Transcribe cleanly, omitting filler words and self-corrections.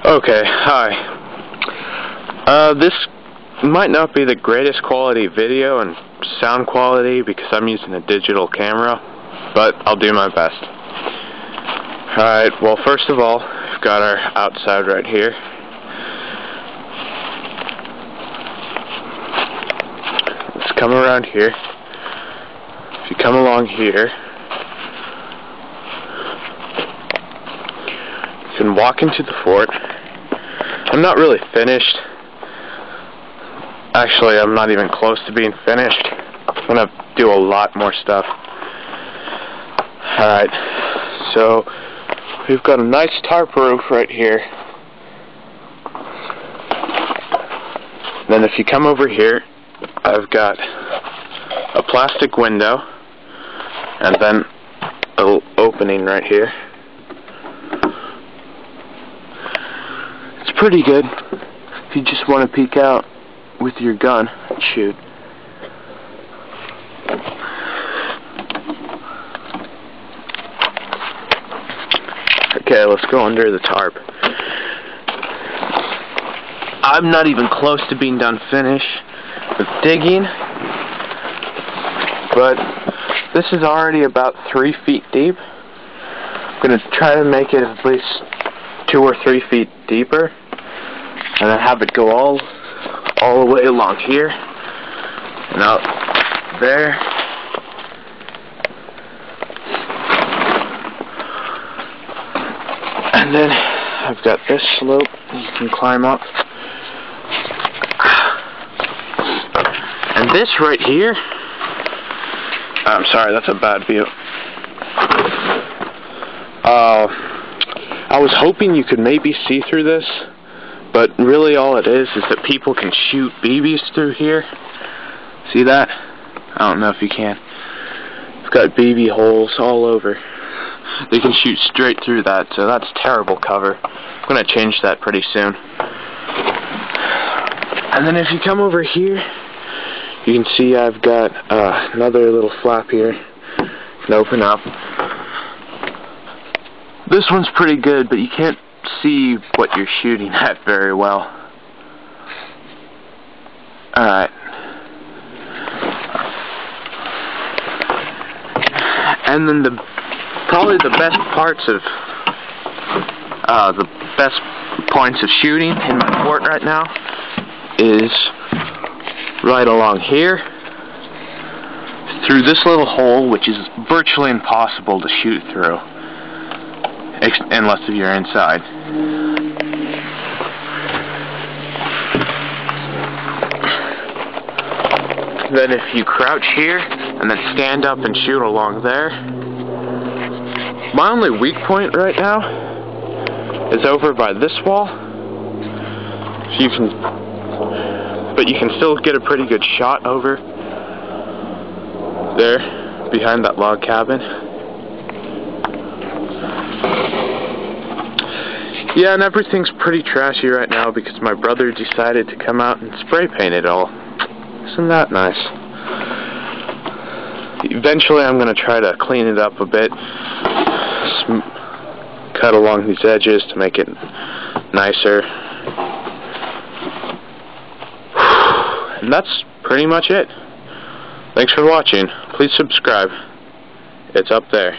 Okay, hi. This might not be the greatest quality video and sound quality because I'm using a digital camera, but I'll do my best. Alright, well, first of all, we've got our outside right here. Let's come around here. If you come along here, you can walk into the fort. I'm not really finished. Actually, I'm not even close to being finished. I'm going to do a lot more stuff. Alright, so we've got a nice tarp roof right here. Then if you come over here, I've got a plastic window and then a little opening right here. It's pretty good if you just want to peek out with your gun and shoot. Okay, let's go under the tarp. I'm not even close to being done finished with digging, but this is already about 3 feet deep. I'm going to try to make it at least 2 or 3 feet deeper, and then have it go all the way along here and out there. And then I've got this slope you can climb up. And this right here, I'm sorry, that's a bad view. I was hoping you could maybe see through this, but really all it is that people can shoot BBs through here. See that? I don't know if you can. It's got BB holes all over. They can shoot straight through that, so that's terrible cover. I'm going to change that pretty soon. And then if you come over here, you can see I've got another little flap here. You can open up. This one's pretty good, but you can't see what you're shooting at very well. Alright. And then probably the best parts of the best points of shooting in my fort right now is right along here through this little hole, which is virtually impossible to shoot through unless you're inside. Then if you crouch here and then stand up and shoot along there. My only weak point right now is over by this wall. But you can still get a pretty good shot over there behind that log cabin. Yeah, and everything's pretty trashy right now because my brother decided to come out and spray paint it all. Isn't that nice? Eventually I'm going to try to clean it up a bit. Cut along these edges to make it nicer. And that's pretty much it. Thanks for watching. Please subscribe. It's up there.